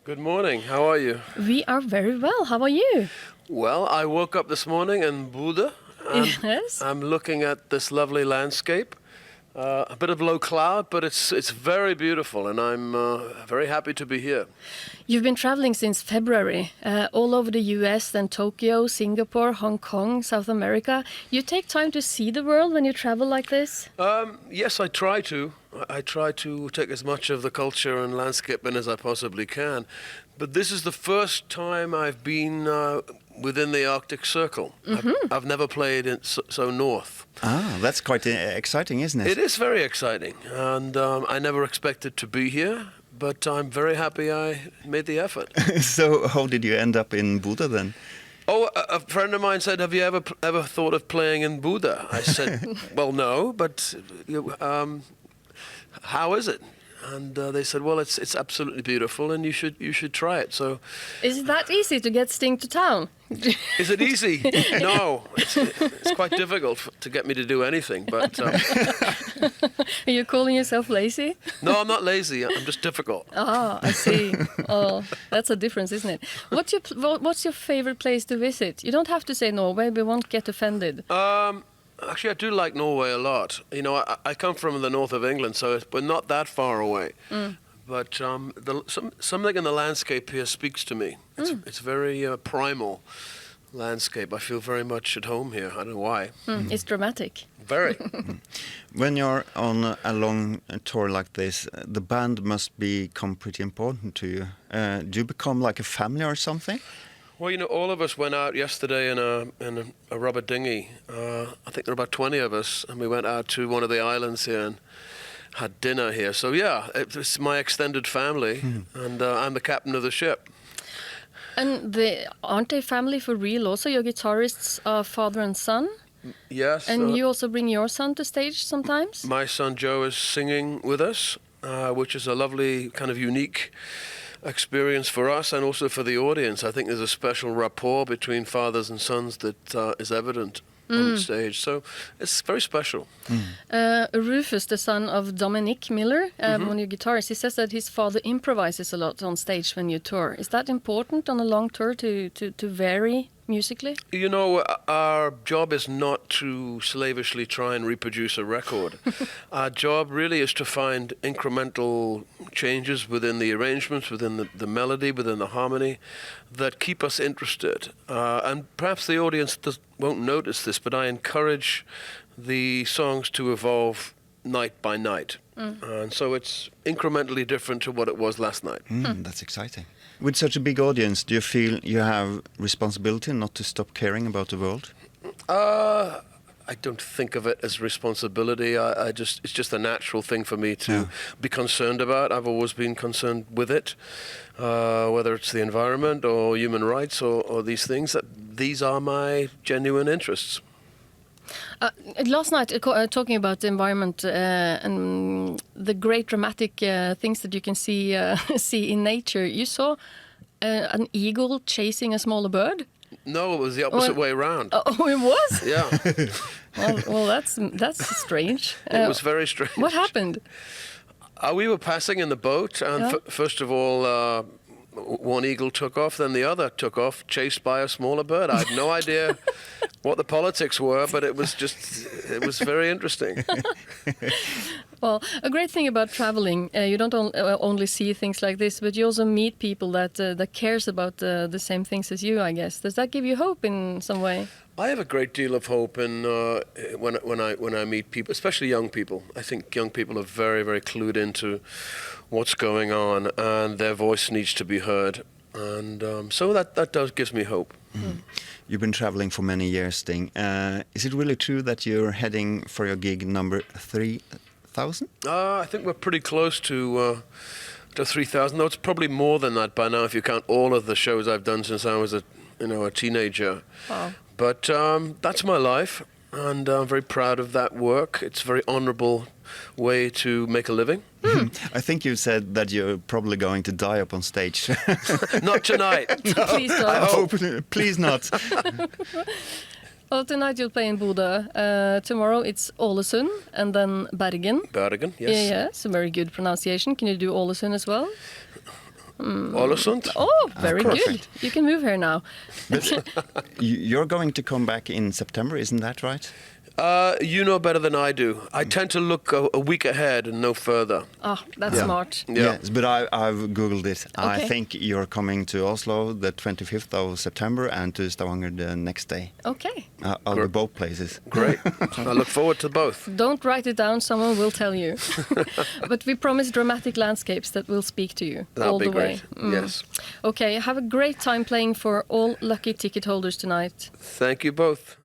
Good morning. How are you? We are very well. How are you? Well, I woke up this morning in Buda. Yes. I'm looking at this lovely landscape. A bit of low cloud, but it's very beautiful, and I'm very happy to be here. You've been traveling since February, all over the US, then Tokyo, Singapore, Hong Kong, South America. You take time to see the world when you travel like this? Yes, I try to. I try to take as much of the culture and landscape in as I possibly can. But this is the first time I've been within the Arctic Circle. I've never played in so north. Ah, that's quite exciting, isn't it? It is very exciting, and I never expected to be here, but I'm very happy I made the effort. So how did you end up in Buda then? Oh, a friend of mine said, "Have you ever thought of playing in Buda?" I said, "Well, no, but how is it?" And they said, "Well, it's absolutely beautiful, and you should try it." So, Is it that easy to get Sting to town? is it easy? No, it's quite difficult to get me to do anything. But Are you calling yourself lazy? no, I'm not lazy. I'm just difficult. Ah, I see. Oh, that's a difference, isn't it? What's your favorite place to visit? You don't have to say Norway. We won't get offended. Actually, I do like Norway a lot. You know, I come from the north of England, so we're not that far away. But something in the landscape here speaks to me. It's very primal landscape. I feel very much at home here. I don't know why. It's dramatic. Very. When you're on a long tour like this, the band must become pretty important to you. Do you become like a family or something? Well, you know, all of us went out yesterday in a rubber dinghy. I think there were about 20 of us, and we went out to one of the islands here and had dinner here. So yeah, it's my extended family, and I'm the captain of the ship. And aren't they family for real also? Your guitarists are father and son? Yes. And you also bring your son to stage sometimes? My son Joe is singing with us, which is a lovely kind of unique experience for us and also for the audience. I think there's a special rapport between fathers and sons that is evident on stage. So it's very special. Rufus, the son of Dominic Miller, one of your guitarists, he says that his father improvises a lot on stage when you tour. Is that important on a long tour to vary musically? You know, our job is not to slavishly try and reproduce a record. Our job really is to find incremental changes within the arrangements, within the melody, within the harmony that keep us interested. And perhaps the audience won't notice this, but I encourage the songs to evolve night by night. And so it's incrementally different to what it was last night. That's exciting. With such a big audience, do you feel you have responsibility not to stop caring about the world? I don't think of it as responsibility. It's just a natural thing for me to be concerned about. I've always been concerned with it, whether it's the environment or human rights or these things. These are my genuine interests. Last night, talking about the environment and the great dramatic things that you can see in nature, you saw an eagle chasing a smaller bird? No, it was the opposite way around. Oh, it was? Yeah. well, that's strange. It was very strange. What happened? We were passing in the boat, and first of all, one eagle took off, then the other took off, chased by a smaller bird. I had no idea what the politics were, but it was very interesting. Well, a great thing about traveling, you don't only see things like this, but you also meet people that cares about the same things as you, I guess. Does that give you hope in some way? I have a great deal of hope in when I meet people, especially young people. I think young people are very, very clued into what's going on, and their voice needs to be heard. And so that does gives me hope. You've been traveling for many years, Sting. Is it really true that you're heading for your gig number 3,000? I think we're pretty close to 3,000. Though it's probably more than that by now if you count all of the shows I've done since I was a teenager. Wow. But that's my life, and I'm very proud of that work. It's a very honourable way to make a living. I think you said that you're probably going to die up on stage. Not tonight. Please don't. I hope. Please not. Well, tonight you'll play in Bodø. Tomorrow it's Ålesund and then Bergen. Bergen, yes. Yeah, some very good pronunciation. Can you do Ålesund as well? Ålesund? Oh, very good. Perfect. You can move here now. You're going to come back in September, isn't that right? You know better than I do. I tend to look a week ahead and no further. Oh, that's smart. Yeah. Yes, but I've Googled it. I Okay. think you're coming to Oslo the 25th of September and to Stavanger the next day. Okay. I'll be both places. Great. I look forward to both. Don't write it down, someone will tell you. But we promise dramatic landscapes that will speak to you That'll all be the way. great. Yes. Okay, have a great time playing for all lucky ticket holders tonight. Thank you both.